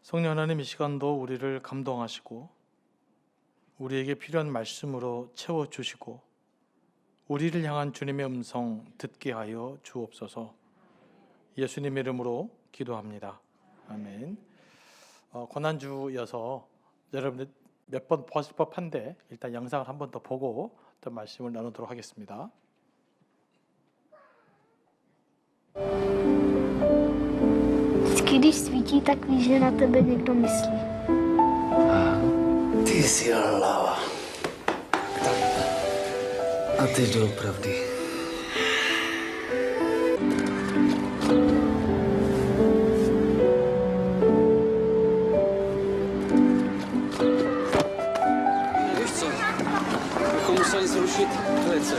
성령 하나님, 이 시간도 우리를 감동하시고 우리에게 필요한 말씀으로 채워주시고 우리를 향한 주님의 음성 듣게 하여 주옵소서. 예수님의 이름으로 기도합니다. 아멘. 고난주여서 여러분들 몇 번 보실 법한데 일단 영상을 한 번 더 보고 또 말씀을 나누도록 하겠습니다. Vždycky, když svítí, tak víš, že na tebe někdo myslí. Ty jsi hlava. A ty doopravdy. Víš co? Bychom museli zrušit velice.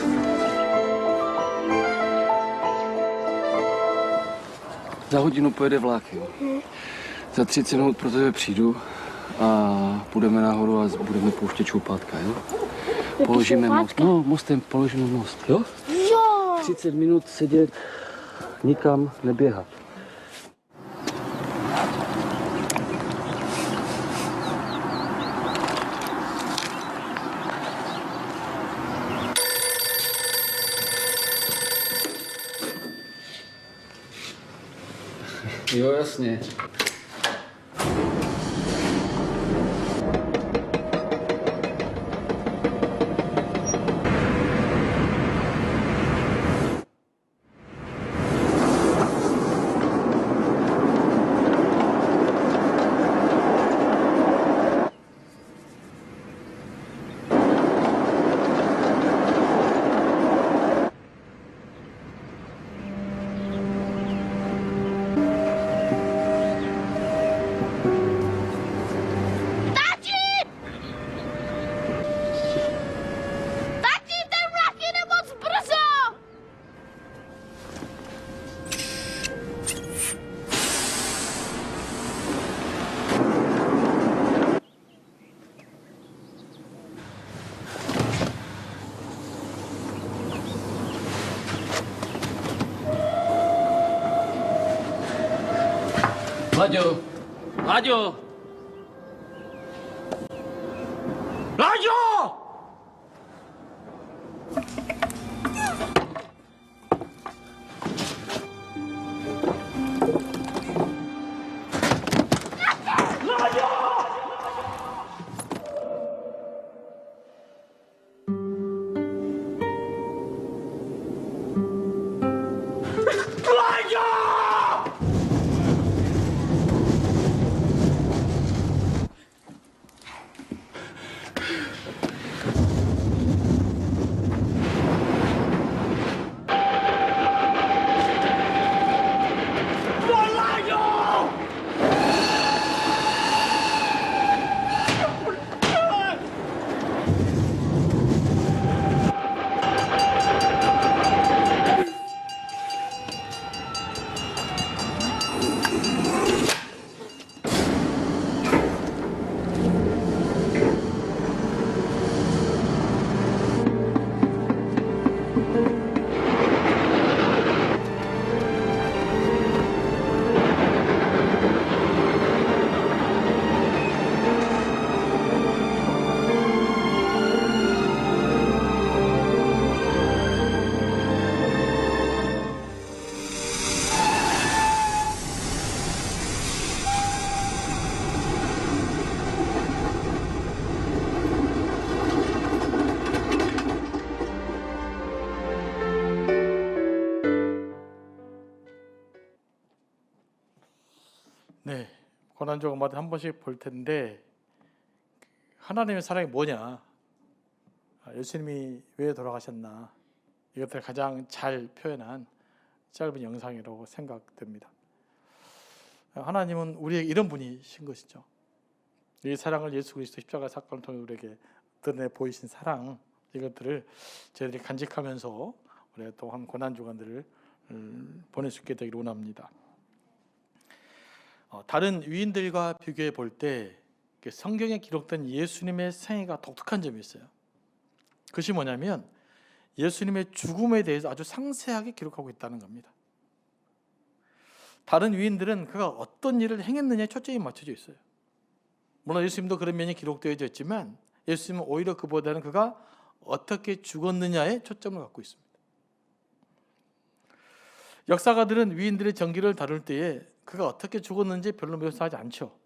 Za hodinu pojede vlak, jo. Za 30 minut pro tebe přijdu a půjdeme nahoru a budeme pouštět čoupátka, jo? Položíme most. No, mostem položíme most, jo? Jo! 30 minut sedět, nikam neběhat. Jo, jasně. Tati, ten vlak jede moc brzo! Láďo! Láďo! Láďo! 네, 고난주마다 한 번씩 볼 텐데 하나님의 사랑이 뭐냐, 예수님이 왜 돌아가셨나, 이것들을 가장 잘 표현한 짧은 영상이라고 생각됩니다. 하나님은 우리에게 이런 분이신 것이죠. 이 사랑을 예수 그리스도 십자가 사건을 통해 우리에게 드러내 보이신 사랑, 이것들을 저희들이 간직하면서 우리가 또한 고난주간들을 보낼 수 있게 되기를 원합니다. 다른 위인들과 비교해 볼 때 성경에 기록된 예수님의 생애가 독특한 점이 있어요. 그것이 뭐냐면 예수님의 죽음에 대해서 아주 상세하게 기록하고 있다는 겁니다. 다른 위인들은 그가 어떤 일을 행했느냐에 초점이 맞춰져 있어요. 물론 예수님도 그런 면이 기록되어 있지만 예수님은 오히려 그보다는 그가 어떻게 죽었느냐에 초점을 갖고 있습니다. 역사가들은 위인들의 전기를 다룰 때에 그가 어떻게 죽었는지 별로 묘사하지 않죠.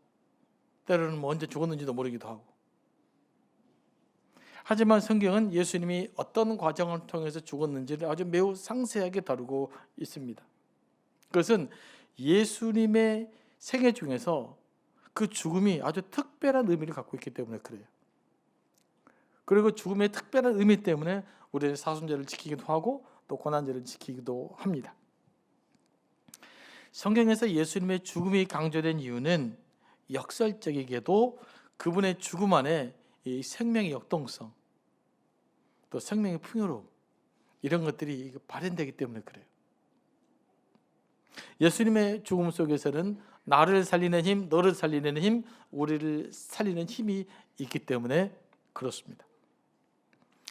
때로는 뭐 언제 죽었는지도 모르기도 하고. 하지만 성경은 예수님이 어떤 과정을 통해서 죽었는지를 아주 매우 상세하게 다루고 있습니다. 그것은 예수님의 생애 중에서 그 죽음이 아주 특별한 의미를 갖고 있기 때문에 그래요. 그리고 죽음의 특별한 의미 때문에 우리는 사순절을 지키기도 하고 또 고난절을 지키기도 합니다. 성경에서 예수님의 죽음이 강조된 이유는 역설적이게도 그분의 죽음 안에 이 생명의 역동성, 또 생명의 풍요로움, 이런 것들이 발현되기 때문에 그래요. 예수님의 죽음 속에서는 나를 살리는 힘, 너를 살리는 힘, 우리를 살리는 힘이 있기 때문에 그렇습니다.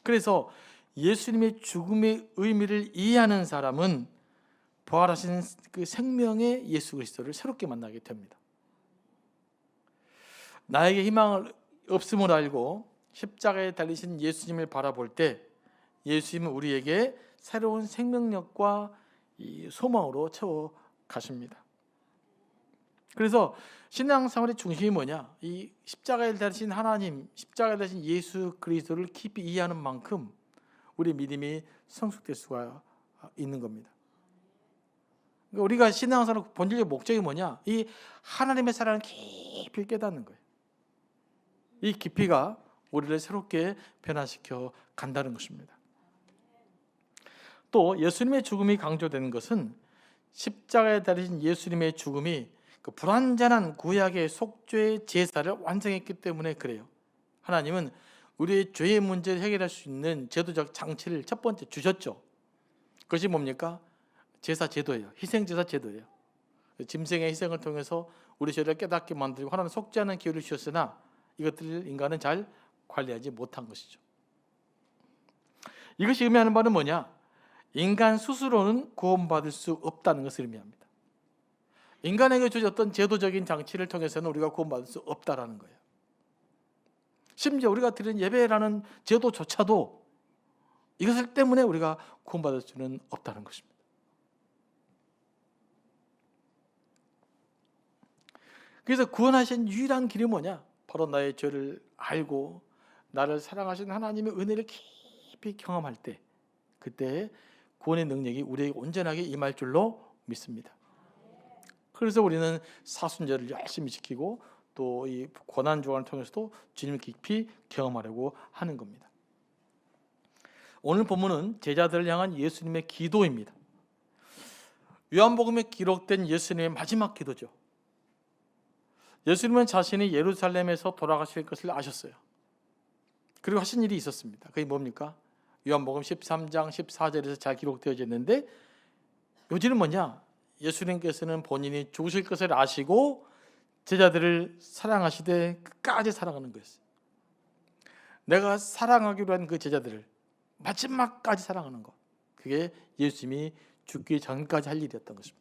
그래서 예수님의 죽음의 의미를 이해하는 사람은 부활하신 그 생명의 예수 그리스도를 새롭게 만나게 됩니다. 나에게 희망을 없음을 알고 십자가에 달리신 예수님을 바라볼 때 예수님은 우리에게 새로운 생명력과 이 소망으로 채워 가십니다. 그래서 신앙생활의 중심이 뭐냐? 이 십자가에 달리신 하나님, 십자가에 달리신 예수 그리스도를 깊이 이해하는 만큼 우리 믿음이 성숙될 수가 있는 겁니다. 그러니까 우리가 신앙생활의 본질적 목적이 뭐냐? 이 하나님의 사랑을 깊이 깨닫는 거예요. 이 깊이가 우리를 새롭게 변화시켜 간다는 것입니다. 또 예수님의 죽음이 강조되는 것은 십자가에 달리신 예수님의 죽음이 그 불완전한 구약의 속죄 제사를 완성했기 때문에 그래요. 하나님은 우리의 죄의 문제를 해결할 수 있는 제도적 장치를 첫 번째 주셨죠. 그것이 뭡니까? 제사 제도예요. 희생 제사 제도예요. 짐승의 희생을 통해서 우리 죄를 깨닫게 만들고 하나님 속죄하는 기회를 주셨으나 이것들을 인간은 잘 관리하지 못한 것이죠. 이것이 의미하는 바는 뭐냐? 인간 스스로는 구원받을 수 없다는 것을 의미합니다. 인간에게 주어졌던 제도적인 장치를 통해서는 우리가 구원받을 수 없다라는 거예요. 심지어 우리가 드리는 예배라는 제도조차도 이것을 때문에 우리가 구원받을 수는 없다는 것입니다. 그래서 구원하신 유일한 길이 뭐냐? 바로 나의 죄를 알고 나를 사랑하신 하나님의 은혜를 깊이 경험할 때, 그때 구원의 능력이 우리에게 온전하게 임할 줄로 믿습니다. 그래서 우리는 사순절을 열심히 지키고 또 이 고난 주간을 통해서도 주님을 깊이 경험하려고 하는 겁니다. 오늘 본문은 제자들을 향한 예수님의 기도입니다. 요한복음에 기록된 예수님의 마지막 기도죠. 예수님은 자신이 예루살렘에서 돌아가실 것을 아셨어요. 그리고 하신 일이 있었습니다. 그게 뭡니까? 요한복음 13장 14절에서 잘 기록되어져 있는데 요지는 뭐냐? 예수님께서는 본인이 죽으실 것을 아시고 제자들을 사랑하시되 끝까지 사랑하는 거였어요. 내가 사랑하기로 한 그 제자들을 마지막까지 사랑하는 것, 그게 예수님이 죽기 전까지 할 일이었던 것입니다.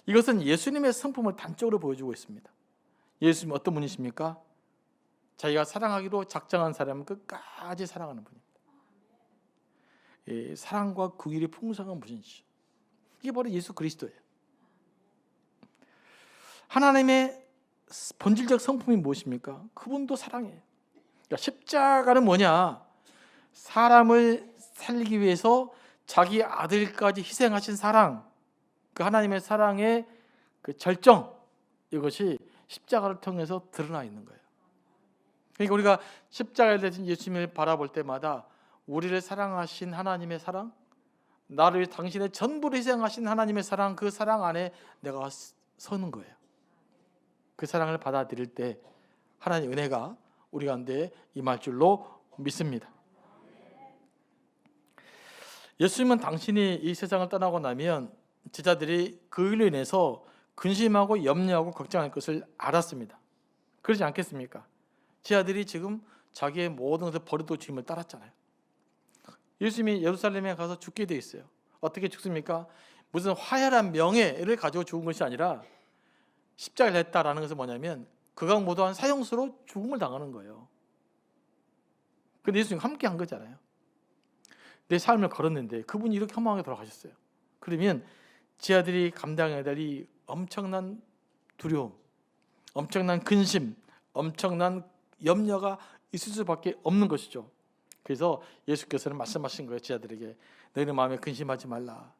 이것은 예수님의 성품을 단적으로 보여주고 있습니다. 예수님은 어떤 분이십니까? 자기가 사랑하기로 작정한 사람은 끝까지 사랑하는 분입니다. 사랑과 긍휼이 풍성한 분이시죠. 이게 바로 예수 그리스도예요. 하나님의 본질적 성품이 무엇입니까? 그분도 사랑이에요. 그러니까 십자가는 뭐냐? 사람을 살리기 위해서 자기 아들까지 희생하신 사랑, 그 하나님의 사랑의 그 절정, 이것이 십자가를 통해서 드러나 있는 거예요. 그러니까 우리가 십자가에 대신 예수님을 바라볼 때마다 우리를 사랑하신 하나님의 사랑, 나를 위해 당신의 전부를 희생하신 하나님의 사랑, 그 사랑 안에 내가 서는 거예요. 그 사랑을 받아들일 때 하나님의 은혜가 우리 가운데 임할 줄로 믿습니다. 예수님은 당신이 이 세상을 떠나고 나면 제자들이 그 일로 인해서 근심하고 염려하고 걱정할 것을 알았습니다. 그러지 않겠습니까? 제자들이 지금 자기의 모든 것을 버리고 주님을 따랐잖아요. 예수님이 예루살렘에 가서 죽게 돼 있어요. 어떻게 죽습니까? 무슨 화려한 명예를 가지고 죽은 것이 아니라 십자가를 했다라는 것은 뭐냐면 극악무도한 사형수로 죽음을 당하는 거예요. 근데 예수님 함께 한 거잖아요. 내 삶을 걸었는데 그분이 이렇게 험하게 돌아가셨어요. 그러면 제 아들이 감당해야 될 이 엄청난 두려움, 엄청난 근심, 엄청난 염려가 있을 수밖에 없는 것이죠. 그래서 예수께서는 말씀하신 거예요. 제 아들에게 너희는 마음에 근심하지 말라.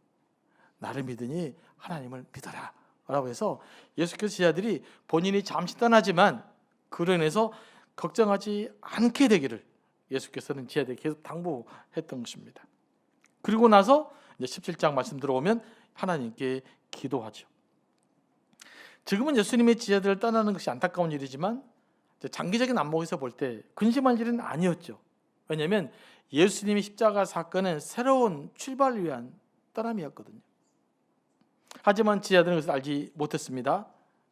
나를 믿으니 하나님을 믿어라 라고 해서 예수께서 제 아들이 본인이 잠시 떠나지만 그로 인해서 걱정하지 않게 되기를 예수께서는 제 아들에게 계속 당부했던 것입니다. 그리고 나서 이제 17장 말씀 들어오면 하나님께 기도하죠. 지금은 예수님의 지하들을 떠나는 것이 안타까운 일이지만 장기적인 안목에서 볼 때 근심한 일은 아니었죠. 왜냐하면 예수님의 십자가 사건은 새로운 출발을 위한 떠남이었거든요. 하지만 지하들은 그것을 알지 못했습니다.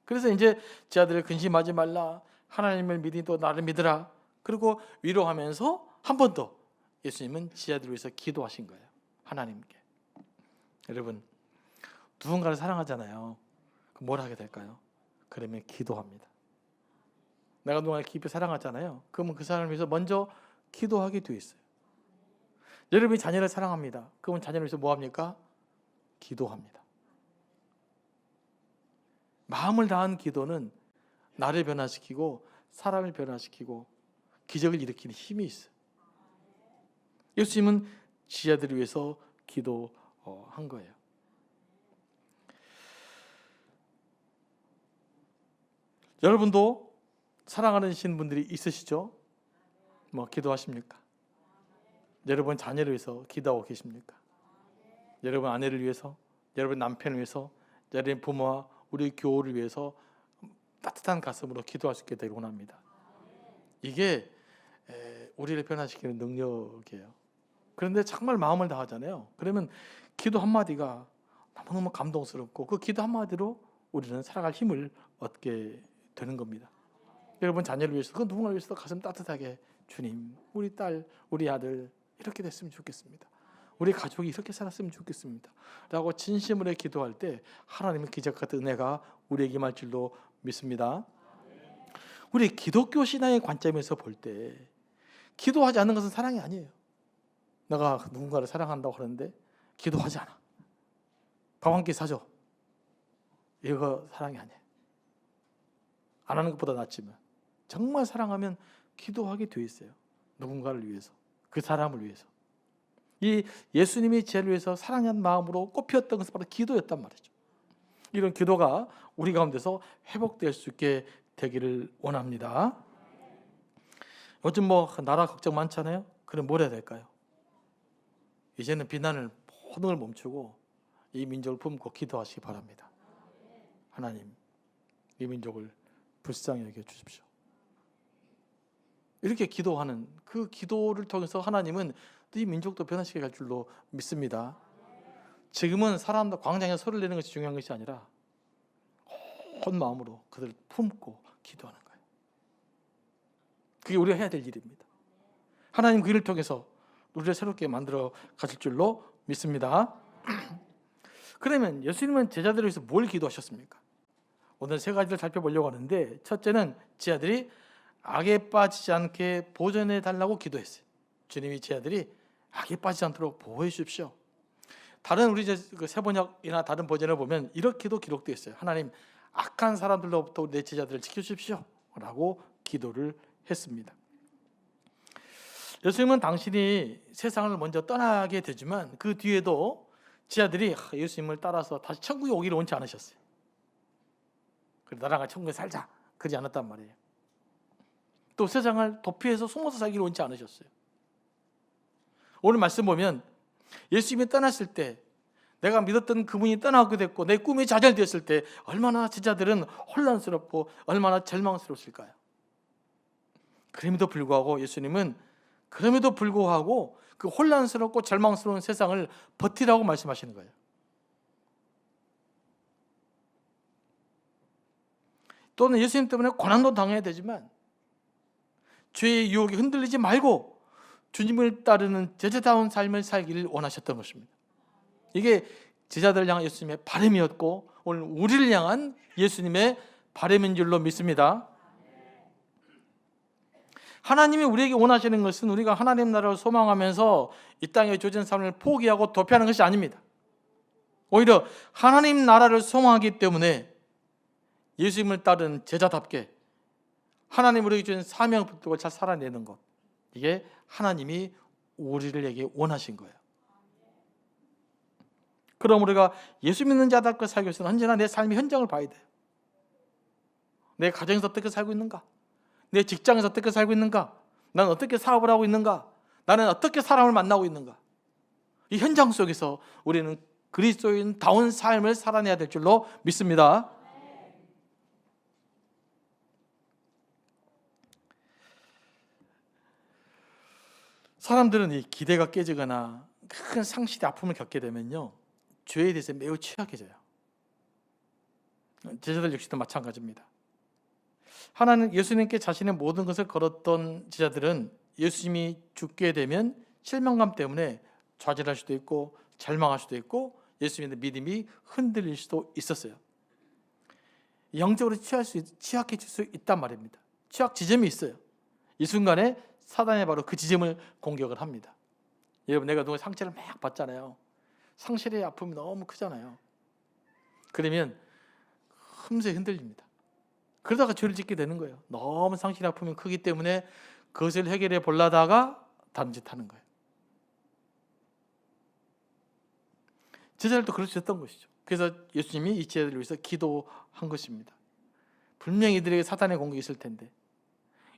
그래서 이제 지하들을 근심하지 말라, 하나님을 믿으니 또 나를 믿으라. 그리고 위로하면서 한 번 더 예수님은 지하들을 위해서 기도하신 거예요. 하나님께. 여러분, 누군가를 사랑하잖아요. 그럼 뭘 하게 될까요? 그러면 기도합니다. 내가 누군가를 깊이 사랑하잖아요. 그러면 그 사람을 위해서 먼저 기도하게 돼 있어요. 여러분이 자녀를 사랑합니다. 그러면 자녀를 위해서 뭐 합니까? 기도합니다. 마음을 다한 기도는 나를 변화시키고 사람을 변화시키고 기적을 일으키는 힘이 있어요. 예수님은 지하들을 위해서 기도한 거예요. 여러분도 사랑하는 분들이 있으시죠? 뭐 기도하십니까? 여러분 자녀를 위해서 기도하고 계십니까? 여러분 아내를 위해서, 여러분 남편을 위해서, 여러분 부모와 우리 교우를 위해서 따뜻한 가슴으로 기도할 수 있게 되길 원합니다. 이게 우리를 변화시키는 능력이에요. 그런데 정말 마음을 다하잖아요. 그러면 기도 한마디가 너무너무 감동스럽고 그 기도 한마디로 우리는 살아갈 힘을 얻게 되는 겁니다. 여러분 자녀를 위해서, 그 누군가를 위해서 가슴 따뜻하게 주님, 우리 딸, 우리 아들 이렇게 됐으면 좋겠습니다. 우리 가족이 이렇게 살았으면 좋겠습니다 라고 진심으로 기도할 때 하나님의 기적 같은 은혜가 우리에게 임할 줄로 믿습니다. 우리 기독교 신앙의 관점에서 볼 때 기도하지 않는 것은 사랑이 아니에요. 내가 누군가를 사랑한다고 하는데 기도하지 않아. 밥 한 끼 사줘. 이거 사랑이 아니에요. 안 하는 것보다 낫지만 정말 사랑하면 기도하게 돼 있어요. 누군가를 위해서, 그 사람을 위해서. 이 예수님이 죄를 위해서 사랑한 마음으로 꽃피웠던 것은 바로 기도였단 말이죠. 이런 기도가 우리 가운데서 회복될 수 있게 되기를 원합니다. 요즘 뭐 나라 걱정 많잖아요. 그럼 뭘 해야 될까요? 이제는 비난을 모든 걸 멈추고 이 민족을 품고 기도하시기 바랍니다. 하나님, 이 민족을 불쌍히 여겨 주십시오. 이렇게 기도하는 그 기도를 통해서 하나님은 이 민족도 변화시켜 갈 줄로 믿습니다. 지금은 사람들 광장에 소리를 내는 것이 중요한 것이 아니라 온 마음으로 그들을 품고 기도하는 거예요. 그게 우리가 해야 될 일입니다. 하나님 그 일을 통해서 우리를 새롭게 만들어 가실 줄로 믿습니다. 그러면 예수님은 제자들을 위해서 뭘 기도하셨습니까? 오늘 세 가지를 살펴보려고 하는데, 첫째는 제 아들이 악에 빠지지 않게 보존해 달라고 기도했어요. 주님이 제 아들이 악에 빠지지 않도록 보호해 주십시오. 다른 우리 세번역이나 다른 버전을 보면 이렇게도 기록되어 있어요. 하나님, 악한 사람들로부터 내 제자들을 지켜주십시오 라고 기도를 했습니다. 예수님은 당신이 세상을 먼저 떠나게 되지만 그 뒤에도 제 아들이 예수님을 따라서 다시 천국에 오기를 원치 않으셨어요. 그래서 나랑 같이 천국에 살자 그러지 않았단 말이에요. 또 세상을 도피해서 숨어서 살기를 원치 않으셨어요. 오늘 말씀 보면 예수님이 떠났을 때, 내가 믿었던 그분이 떠나게 됐고 내 꿈이 좌절되었을 때 얼마나 제자들은 혼란스럽고 얼마나 절망스러웠을까요? 그럼에도 불구하고 예수님은 그럼에도 불구하고 그 혼란스럽고 절망스러운 세상을 버티라고 말씀하시는 거예요. 또는 예수님 때문에 고난도 당해야 되지만 죄의 유혹에 흔들리지 말고 주님을 따르는 제자다운 삶을 살기를 원하셨던 것입니다. 이게 제자들을 향한 예수님의 바람이었고 오늘 우리를 향한 예수님의 바람인 줄로 믿습니다. 하나님이 우리에게 원하시는 것은 우리가 하나님 나라를 소망하면서 이 땅의 조진 삶을 포기하고 도피하는 것이 아닙니다. 오히려 하나님 나라를 소망하기 때문에 예수님을 따른 제자답게 하나님 우리에게 주신 사명 붙들고 잘 살아내는 것, 이게 하나님이 우리에게 원하신 거예요. 그럼 우리가 예수 믿는 자답게 살기 위해서는 언제나 내 삶의 현장을 봐야 돼요. 내 가정에서 어떻게 살고 있는가? 내 직장에서 어떻게 살고 있는가? 나는 어떻게 사업을 하고 있는가? 나는 어떻게 사람을 만나고 있는가? 이 현장 속에서 우리는 그리스도인다운 삶을 살아내야 될 줄로 믿습니다. 사람들은 이 기대가 깨지거나 큰 상실의 아픔을 겪게 되면요, 죄에 대해서 매우 취약해져요. 제자들 역시도 마찬가지입니다. 하나님 예수님께 자신의 모든 것을 걸었던 제자들은 예수님이 죽게 되면 실망감 때문에 좌절할 수도 있고 절망할 수도 있고 예수님의 믿음이 흔들릴 수도 있었어요. 영적으로 취약해질 수 있단 말입니다. 취약 지점이 있어요. 이 순간에 사단이 바로 그 지점을 공격을 합니다. 여러분, 내가 누가 상처를 막 받잖아요. 상실의 아픔이 너무 크잖아요. 그러면 흠새 흔들립니다. 그러다가 죄를 짓게 되는 거예요. 너무 상실의 아픔이 크기 때문에 그것을 해결해 보려다가 다른 짓 하는 거예요. 제자들도 그럴 수 있었던 것이죠. 그래서 예수님이 이 제자들을 위해서 기도한 것입니다. 분명히 이들에게 사단의 공격이 있을 텐데,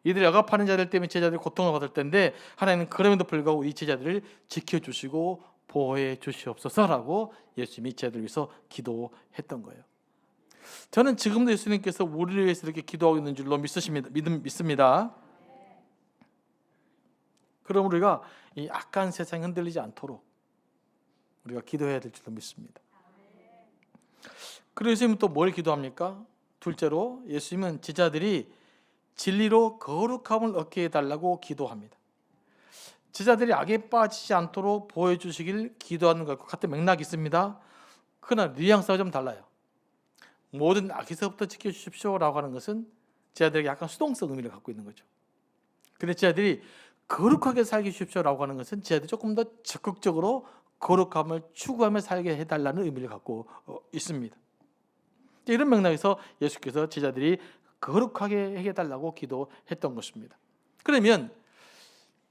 이들이 억압하는 자들 때문에 제자들이 고통을 받을 텐데, 하나님은 그럼에도 불구하고 이 제자들을 지켜주시고 보호해 주시옵소서라고 예수님이 제자들을 위해서 기도했던 거예요. 저는 지금도 예수님께서 우리를 위해서 이렇게 기도하고 있는 줄로 믿습니다. 그럼 우리가 이 악한 세상에 흔들리지 않도록 우리가 기도해야 될 줄로 믿습니다. 그리고 예수님은 또 뭘 기도합니까? 둘째로 예수님은 제자들이 진리로 거룩함을 얻게 해달라고 기도합니다. 제자들이 악에 빠지지 않도록 보여주시길 기도하는 것과 같은 맥락이 있습니다. 그러나 뉘앙스가 좀 달라요. 모든 악에서부터 지켜주십시오라고 하는 것은 제자들에게 약간 수동성 의미를 갖고 있는 거죠. 그런데 제자들이 거룩하게 살게 해주십시오라고 하는 것은 제자들이 조금 더 적극적으로 거룩함을 추구하며 살게 해달라는 의미를 갖고 있습니다. 이런 맥락에서 예수께서 제자들이 거룩하게 해달라고 기도했던 것입니다. 그러면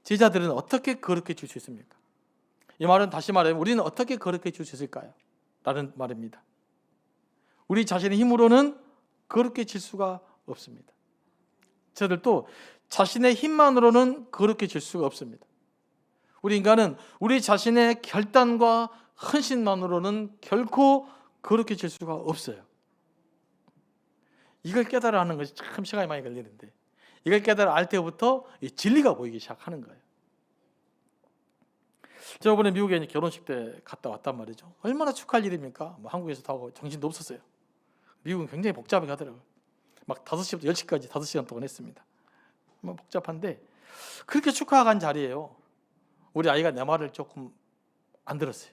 제자들은 어떻게 거룩해질 수 있습니까? 이 말은 다시 말하면 우리는 어떻게 거룩해질 수 있을까요? 라는 말입니다. 우리 자신의 힘으로는 거룩해질 수가 없습니다. 저들도 자신의 힘만으로는 거룩해질 수가 없습니다. 우리 인간은 우리 자신의 결단과 헌신만으로는 결코 거룩해질 수가 없어요. 이걸 깨달아 하는 것이 참 시간이 많이 걸리는데, 이걸 깨달아 알 때부터 이 진리가 보이기 시작하는 거예요. 저번에 미국에 결혼식 때 갔다 왔단 말이죠. 얼마나 축하할 일입니까? 한국에서도 하고 정신도 없었어요. 미국은 굉장히 복잡하게 하더라고요. 막 5시부터 10시까지 5시간 동안 했습니다. 복잡한데 그렇게 축하한 자리예요. 우리 아이가 내 말을 조금 안 들었어요.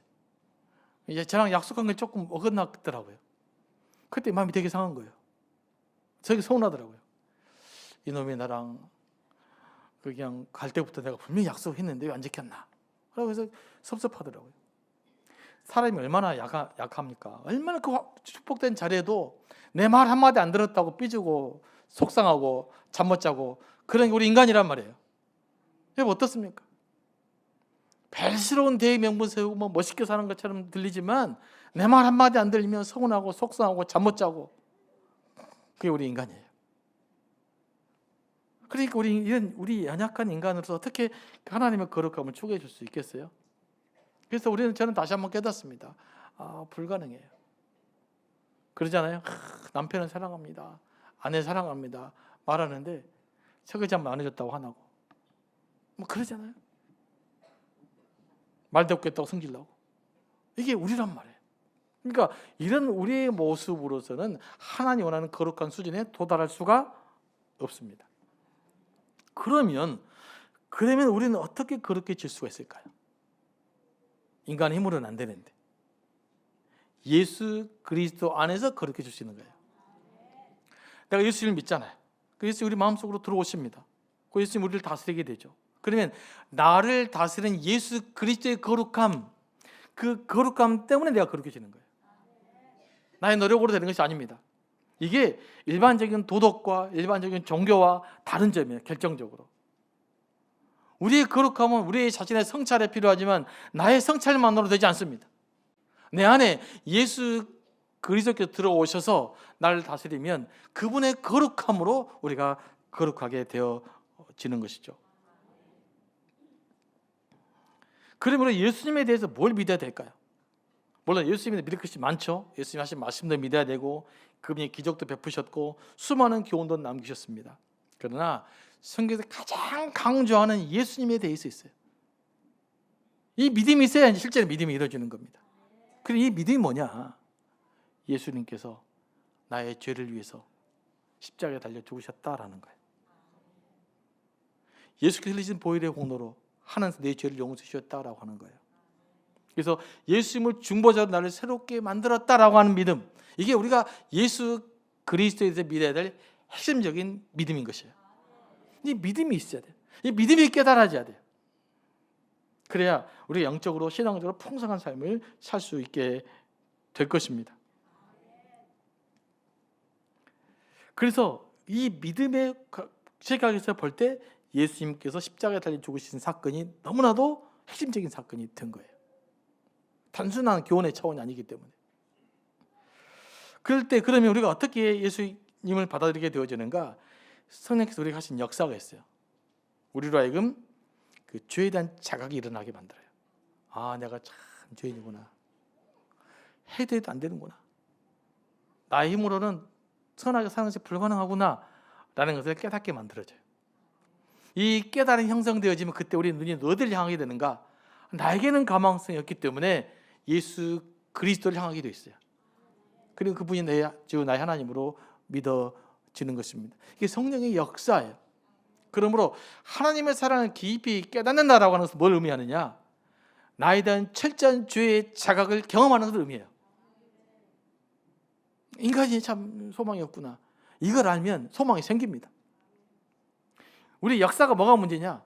이제 저랑 약속한 걸 조금 어긋났더라고요. 그때 마음이 되게 상한 거예요. 저게 서운하더라고요. 이놈이 나랑 그냥 갈 때부터 내가 분명히 약속했는데 왜 안 지켰나? 그래서 섭섭하더라고요. 사람이 얼마나 약합니까? 얼마나 그 축복된 자리에도 내 말 한마디 안 들었다고 삐지고 속상하고 잠 못 자고 그런 게 우리 인간이란 말이에요. 여러분 어떻습니까? 벨스러운 대의 명분 세우고 멋있게 사는 것처럼 들리지만 내 말 한마디 안 들리면 서운하고 속상하고 잠 못 자고, 그게 우리 인간이에요. 그러니까 우리 연약한 인간으로서 어떻게 하나님의 거룩함을 추구해 줄 수 있겠어요? 그래서 저는 다시 한번 깨닫습니다. 불가능해요. 그러잖아요. 남편은 사랑합니다. 아내 사랑합니다. 말하는데 설거지 한번 안 해줬다고 화나고 그러잖아요. 말도 없겠다고 성질나고. 이게 우리란 말이에요. 그러니까 이런 우리의 모습으로서는 하나님 원하는 거룩한 수준에 도달할 수가 없습니다. 그러면 우리는 어떻게 거룩해질 수가 있을까요? 인간의 힘으로는 안 되는데. 예수 그리스도 안에서 거룩해 줄 수 있는 거예요. 내가 예수님을 믿잖아요. 그 예수님 우리 마음속으로 들어오십니다. 그 예수님 우리를 다스리게 되죠. 그러면 나를 다스리는 예수 그리스도의 거룩함, 그 거룩함 때문에 내가 거룩해지는 거예요. 나의 노력으로 되는 것이 아닙니다. 이게 일반적인 도덕과 일반적인 종교와 다른 점이에요. 결정적으로 우리의 거룩함은 우리의 자신의 성찰에 필요하지만 나의 성찰만으로 되지 않습니다. 내 안에 예수 그리스도께서 들어오셔서 나를 다스리면 그분의 거룩함으로 우리가 거룩하게 되어지는 것이죠. 그러므로 예수님에 대해서 뭘 믿어야 될까요? 물론 예수님에 믿을 것이 많죠. 예수님 하신 말씀도 믿어야 되고 그분이 기적도 베푸셨고 수많은 교훈도 남기셨습니다. 그러나 성경에서 가장 강조하는 예수님에 대해서 있어요. 이 믿음이 있어야 실제로 믿음이 이루어지는 겁니다. 그리고 이 믿음이 뭐냐? 예수님께서 나의 죄를 위해서 십자가에 달려 죽으셨다라는 거예요. 예수께서 흘리신 보혈의 공로로 하나님께서 내 죄를 용서해 주셨다라고 하는 거예요. 그래서 예수님을 중보자로 나를 새롭게 만들었다라고 하는 믿음, 이게 우리가 예수 그리스도에 대해서 믿어야 될 핵심적인 믿음인 것이에요. 이 믿음이 있어야 돼요. 이 믿음이 깨달아져야 돼요. 그래야 우리가 영적으로 신앙적으로 풍성한 삶을 살 수 있게 될 것입니다. 그래서 이 믿음의 시각에서 볼 때 예수님께서 십자가에 달려 죽으신 사건이 너무나도 핵심적인 사건이 된 거예요. 단순한 교훈의 차원이 아니기 때문에. 그럴 때 그러면 우리가 어떻게 예수님을 받아들이게 되어지는가? 성령께서 우리가 하신 역사가 있어요. 우리로 하여금 그 죄에 대한 자각이 일어나게 만들어요. 아, 내가 참 죄인이구나. 해도 해도 안 되는구나. 나의 힘으로는 선하게 사는 것이 불가능하구나 라는 것을 깨닫게 만들어져요. 이 깨달음이 형성되어지면 그때 우리 눈이 어디를 향하게 되는가? 나에게는 가망성이 없기 때문에 예수 그리스도를 향하게 되어 있어요. 그리고 그분이 나의 하나님으로 믿어지는 것입니다. 이게 성령의 역사예요. 그러므로 하나님의 사랑을 깊이 깨닫는다라고 하는 것은 뭘 의미하느냐? 나에 대한 철저한 죄의 자각을 경험하는 것을 의미해요. 인간이 참 소망이 없구나. 이걸 알면 소망이 생깁니다. 우리 역사가 뭐가 문제냐?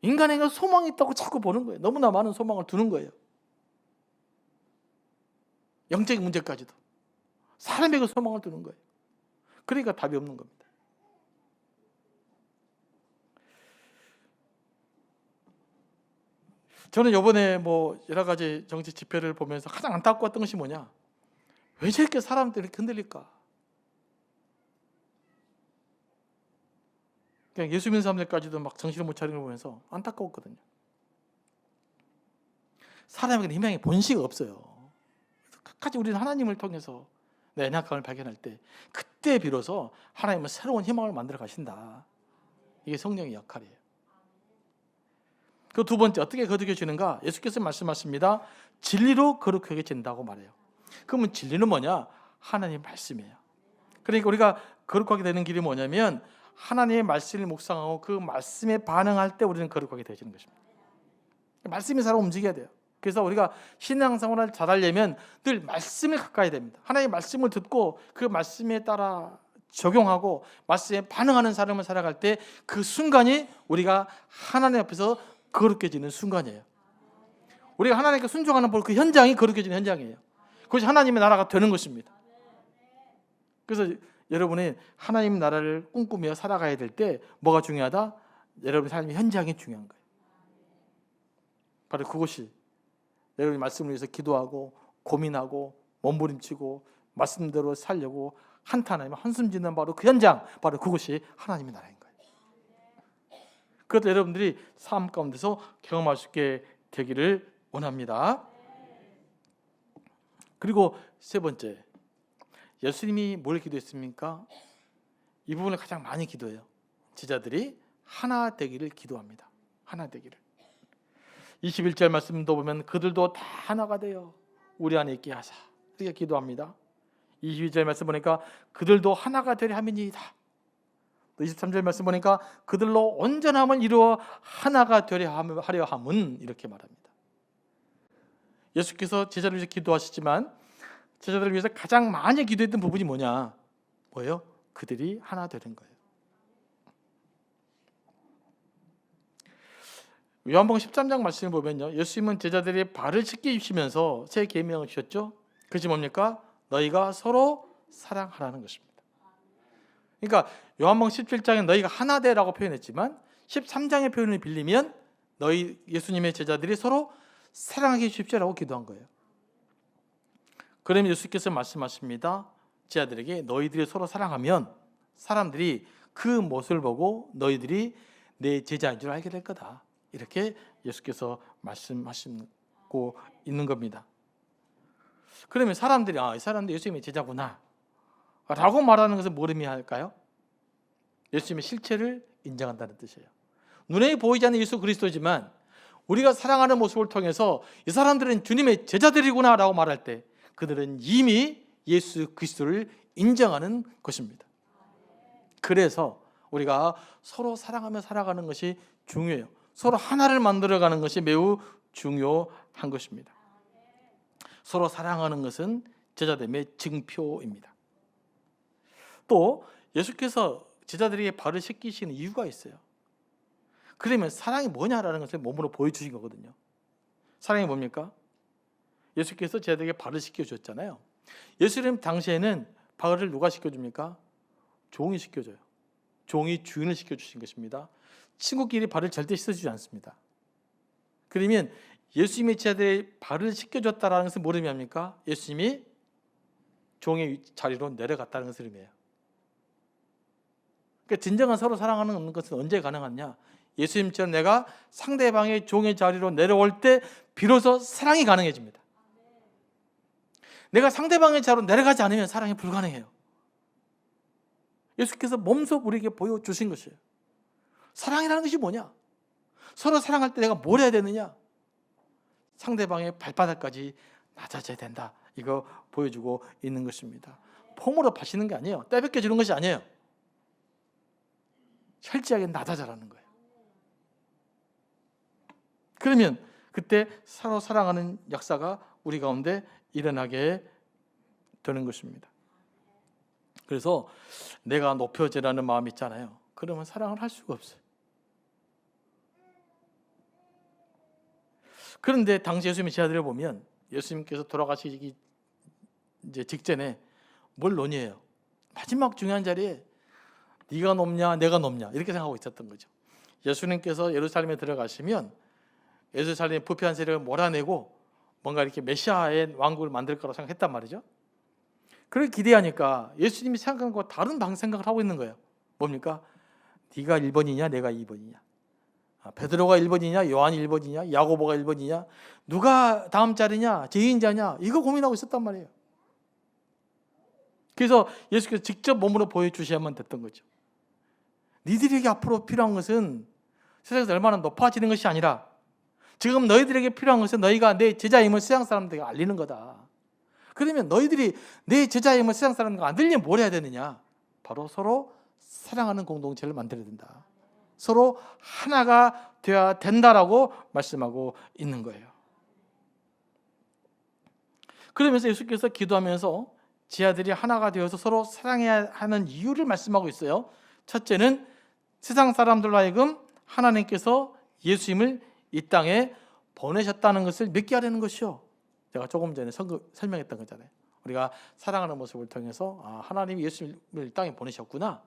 인간에게 소망이 있다고 자꾸 보는 거예요. 너무나 많은 소망을 두는 거예요. 영적인 문제까지도. 사람에게 소망을 두는 거예요. 그러니까 답이 없는 겁니다. 저는 이번에 여러 가지 정치 집회를 보면서 가장 안타까웠던 것이 뭐냐? 왜 저렇게 사람들이 이렇게 흔들릴까? 그냥 예수 믿는 사람들까지도 막 정신을 못 차리는 걸 보면서 안타까웠거든요. 사람에게는 희망의 본시가 없어요. 끝까지 우리는 하나님을 통해서 내 연약함을 발견할 때 그때 비로소 하나님은 새로운 희망을 만들어 가신다. 이게 성령의 역할이에요. 그 두 번째, 어떻게 거룩해지는가? 예수께서 말씀하십니다. 진리로 거룩해진다고 말해요. 그러면 진리는 뭐냐? 하나님의 말씀이에요. 그러니까 우리가 거룩하게 되는 길이 뭐냐면 하나님의 말씀을 묵상하고 그 말씀에 반응할 때 우리는 거룩하게 되어지는 것입니다. 말씀이 살아 움직여야 돼요. 그래서 우리가 신앙생활을 잘하려면 늘 말씀을 가까이 됩니다. 하나님의 말씀을 듣고 그 말씀에 따라 적용하고 말씀에 반응하는 삶을 살아갈 때 그 순간이 우리가 하나님 앞에서 거룩해지는 순간이에요. 우리가 하나님께 순종하는 그 현장이 거룩해지는 현장이에요. 그것이 하나님의 나라가 되는 것입니다. 그래서 여러분이 하나님 나라를 꿈꾸며 살아가야 될 때 뭐가 중요하다? 여러분의 삶의 현장이 중요한 거예요. 바로 그것이 여러분이 말씀을 위해서 기도하고 고민하고 몸부림치고 말씀대로 살려고 한탄하며 한숨 짓는 바로 그 현장, 바로 그것이 하나님의 나라인 거예요. 그것도 여러분들이 삶 가운데서 경험할 수 있게 되기를 원합니다. 그리고 세 번째, 예수님이 뭘 기도했습니까? 이 부분을 가장 많이 기도해요. 제자들이 하나 되기를 기도합니다. 하나 되기를. 21절 말씀도 보면 그들도 다 하나가 되어 우리 안에 있게 하사 이렇게 기도합니다. 22절 말씀 보니까 그들도 하나가 되려 함이니이다. 또 23절 말씀 보니까 그들로 온전함을 이루어 하나가 되려 하려 함은 이렇게 말합니다. 예수께서 제자를 위해서 기도하시지만 제자들을 위해서 가장 많이 기도했던 부분이 뭐냐? 뭐예요? 그들이 하나 되는 거예요. 요한복음 13장 말씀을 보면요, 예수님은 제자들이 발을 씻기시면서 새 계명을 주셨죠. 그것이 뭡니까? 너희가 서로 사랑하라는 것입니다. 그러니까 요한복음 17장에 너희가 하나 되라고 표현했지만 13장의 표현을 빌리면 너희 예수님의 제자들이 서로 사랑하게 해주십시오라고 기도한 거예요. 그러면 예수께서 말씀하십니다. 제자들에게 너희들이 서로 사랑하면 사람들이 그 모습을 보고 너희들이 내 제자인 줄 알게 될 거다. 이렇게 예수께서 말씀하시고 있는 겁니다. 그러면 사람들이 이 사람도 예수님의 제자구나 라고 말하는 것은 뭘 의미할까요? 예수님의 실체를 인정한다는 뜻이에요. 눈에 보이지 않는 예수 그리스도지만 우리가 사랑하는 모습을 통해서 이 사람들은 주님의 제자들이구나 라고 말할 때 그들은 이미 예수 그리스도를 인정하는 것입니다. 그래서 우리가 서로 사랑하며 살아가는 것이 중요해요. 서로 하나를 만들어가는 것이 매우 중요한 것입니다. 서로 사랑하는 것은 제자됨의 증표입니다. 또 예수께서 제자들에게 발을 씻기시는 이유가 있어요. 그러면 사랑이 뭐냐라는 것을 몸으로 보여주신 거거든요. 사랑이 뭡니까? 예수께서 제자들에게 발을 씻겨주셨잖아요. 예수님 당시에는 발을 누가 씻겨줍니까? 종이 씻겨줘요. 종이 주인을 씻겨주신 것입니다. 친구끼리 발을 절대 씻어주지 않습니다. 그러면 예수님의 제자들의 발을 씻겨줬다는 것은 뭘 의미합니까? 예수님이 종의 자리로 내려갔다는 것을 의미해요. 그러니까 진정한 서로 사랑하는 것은 언제 가능하냐? 예수님처럼 내가 상대방의 종의 자리로 내려올 때 비로소 사랑이 가능해집니다. 내가 상대방의 자리로 내려가지 않으면 사랑이 불가능해요. 예수께서 몸소 우리에게 보여주신 것이에요. 사랑이라는 것이 뭐냐? 서로 사랑할 때 내가 뭘 해야 되느냐? 상대방의 발바닥까지 낮아져야 된다. 이거 보여주고 있는 것입니다. 폼으로 파시는 게 아니에요. 떼벗겨 주는 것이 아니에요. 철저하게 낮아져라는 거예요. 그러면 그때 서로 사랑하는 역사가 우리 가운데 일어나게 되는 것입니다. 그래서 내가 높여지라는 마음이 있잖아요. 그러면 사랑을 할 수가 없어요. 그런데 당시 예수님의 제자들을 보면 예수님께서 돌아가시기 이제 직전에 뭘 논의해요? 마지막 중요한 자리에 네가 높냐 내가 높냐 이렇게 생각하고 있었던 거죠. 예수님께서 예루살렘에 들어가시면 예루살렘의 부패한 세력을 몰아내고 뭔가 이렇게 메시아의 왕국을 만들 거라고 생각했단 말이죠. 그걸 기대하니까 예수님이 생각한 것과 다른 생각을 하고 있는 거예요. 뭡니까? 네가 1번이냐 내가 2번이냐, 베드로가 1번이냐 요한이 1번이냐 야고보가 1번이냐, 누가 다음 자리냐 제인자냐, 이거 고민하고 있었단 말이에요. 그래서 예수께서 직접 몸으로 보여주셔야만 됐던 거죠. 니들에게 앞으로 필요한 것은 세상에서 얼마나 높아지는 것이 아니라 지금 너희들에게 필요한 것은 너희가 내 제자임을 세상 사람들에게 알리는 거다. 그러면 너희들이 내 제자임을 세상 사람들에게 안 들리면 뭘 해야 되느냐? 바로 서로 사랑하는 공동체를 만들어야 된다. 서로 하나가 되어야 된다라고 말씀하고 있는 거예요. 그러면서 예수께서 기도하면서 제자들이 하나가 되어서 서로 사랑해야 하는 이유를 말씀하고 있어요. 첫째는 세상 사람들로 하여금 하나님께서 예수님을 이 땅에 보내셨다는 것을 믿게 하려는 것이요. 제가 조금 전에 설명했던 거잖아요. 우리가 사랑하는 모습을 통해서 하나님이 예수님을 이 땅에 보내셨구나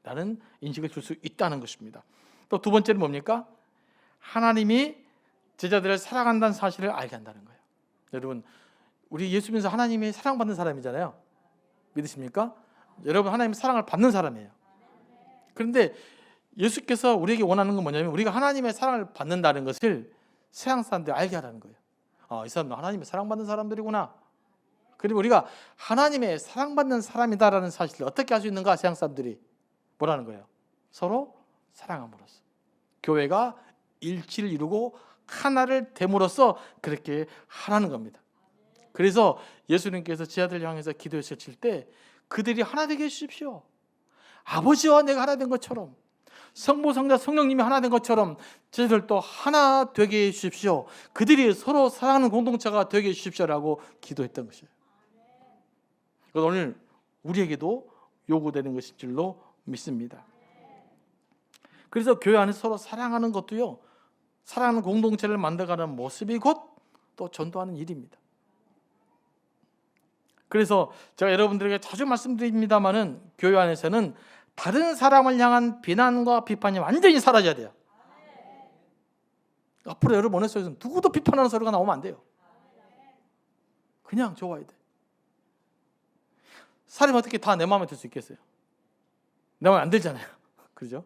라는 인식을 줄 수 있다는 것입니다. 또 두 번째는 뭡니까? 하나님이 제자들을 사랑한다는 사실을 알게 한다는 거예요. 여러분, 우리 예수 믿으면서 하나님이 사랑받는 사람이잖아요. 믿으십니까? 여러분, 하나님의 사랑을 받는 사람이에요. 그런데 예수께서 우리에게 원하는 건 뭐냐면 우리가 하나님의 사랑을 받는다는 것을 세상 사람들이 알게 하라는 거예요. 이 사람은 하나님의 사랑받는 사람들이구나. 그리고 우리가 하나님의 사랑받는 사람이다라는 사실을 어떻게 알 수 있는가? 세상 사람들이 뭐라는 거예요? 서로 사랑함으로써 교회가 일치를 이루고 하나를 됨으로써 그렇게 하라는 겁니다. 그래서 예수님께서 제자들 향해서 기도하실 때 그들이 하나 되게 해주십시오. 아버지와 내가 하나 된 것처럼, 성부, 성자, 성령님이 하나 된 것처럼 저희들도 하나 되게 해주십시오. 그들이 서로 사랑하는 공동체가 되게 해주십시오라고 기도했던 것이에요. 이건 오늘 우리에게도 요구되는 것인 줄로 믿습니다. 그래서 교회 안에서 서로 사랑하는 것도요, 사랑하는 공동체를 만들어가는 모습이 곧 또 전도하는 일입니다. 그래서 제가 여러분들에게 자주 말씀드립니다마는 교회 안에서는 다른 사람을 향한 비난과 비판이 완전히 사라져야 돼요. 앞으로 여러분 오늘 속에서 누구도 비판하는 소리가 나오면 안 돼요. 그냥 좋아야 돼. 사람이 어떻게 다 내 마음에 들 수 있겠어요? 내 마음에 안 들잖아요. 그렇죠?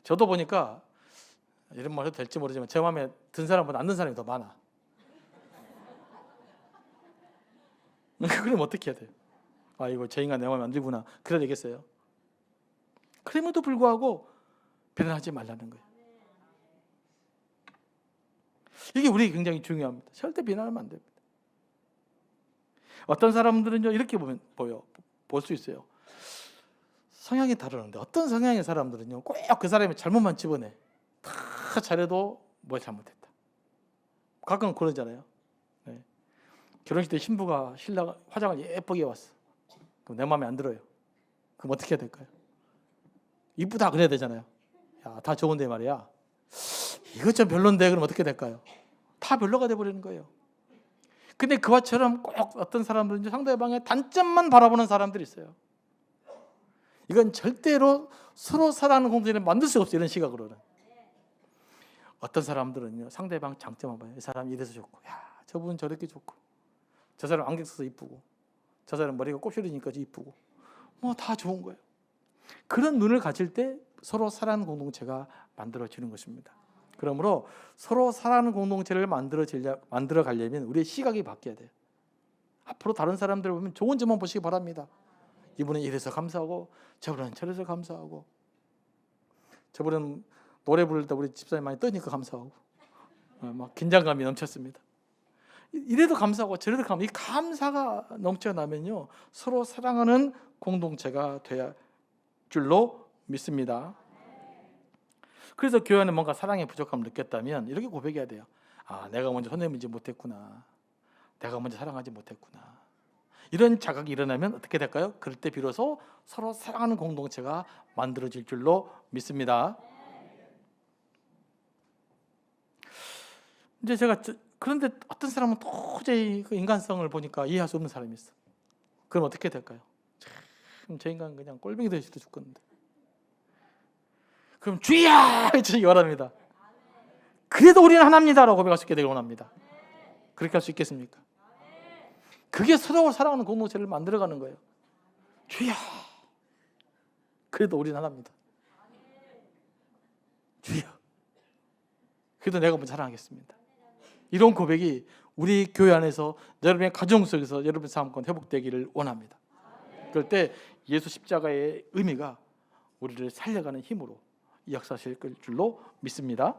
저도 보니까 이런 말 해도 될지 모르지만 제 마음에 든 사람보다 안 든 사람이 더 많아. 그럼 어떻게 해야 돼요? 아, 이거 저 인간 내 마음에 안 들구나. 그래야 되겠어요? 그럼에도 불구하고 비난하지 말라는 거예요. 이게 우리에게 굉장히 중요합니다. 절대 비난하면 안 됩니다. 어떤 사람들은요, 이렇게 볼 수 있어요. 성향이 다르는데 어떤 성향의 사람들은요, 꼭 그 사람이 잘못만 집어내. 다 잘해도 뭘 잘못했다. 가끔 그러잖아요. 네. 결혼식 때 신부가 신랑 화장을 예쁘게 왔어. 그럼 내 마음에 안 들어요. 그럼 어떻게 해야 될까요? 이쁘다 그래야 되잖아요. 야, 다 좋은데 말이야. 이것 좀 별론데 그럼 어떻게 될까요? 다 별로가 돼버리는 거예요. 근데 그와처럼 꼭 어떤 사람들은 상대방의 단점만 바라보는 사람들이 있어요. 이건 절대로 서로 사랑하는 공동체를 만들 수가 없어요. 이런 시각으로는. 어떤 사람들은요, 상대방 장점만 봐요. 이 사람 이래서 좋고, 야, 저분 저렇게 좋고, 저 사람 안경 써서 이쁘고, 저 사람 머리가 곱슬이니까 이쁘고, 뭐 다 좋은 거예요. 그런 눈을 가질 때 서로 사랑하는 공동체가 만들어지는 것입니다. 그러므로 서로 사랑하는 공동체를 만들어 가려면 우리의 시각이 바뀌어야 돼요. 앞으로 다른 사람들을 보면 좋은 점만 보시기 바랍니다. 이분은 이래서 감사하고, 저분은 저래서 감사하고, 저분은 노래 부를 때 우리 집사님 많이 떠니까 감사하고, 막 긴장감이 넘쳤습니다. 이래도 감사하고 저래도 감사하고, 이 감사가 넘쳐나면요, 서로 사랑하는 공동체가 돼야 줄로 믿습니다. 그래서 교회 안에 뭔가 사랑의 부족함을 느꼈다면 이렇게 고백해야 돼요. 아, 내가 먼저 손 내밀지 못했구나. 내가 먼저 사랑하지 못했구나. 이런 자각이 일어나면 어떻게 될까요? 그럴 때 비로소 서로 사랑하는 공동체가 만들어질 줄로 믿습니다. 이제 그런데 어떤 사람은 도저히 그 인간성을 보니까 이해할 수 없는 사람이 있어. 그럼 어떻게 될까요? 참, 저 인간 그냥 꼴뱅이 되기 싫어 죽겠는데. 그럼 주야! 이렇게 말합니다. 그래도 우리는 하나입니다라고 고백할 수 있게 되길 원합니다. 그렇게 할 수 있겠습니까? 그게 서로 사랑하는 공동체를 만들어가는 거예요. 주야! 그래도 우리는 하나입니다. 주야! 그래도 내가 먼저 사랑하겠습니다. 이런 고백이 우리 교회 안에서 여러분의 가정 속에서 여러분의 삶과 회복되기를 원합니다. 그럴 때 예수 십자가의 의미가 우리를 살려가는 힘으로 역사하실 줄로 믿습니다.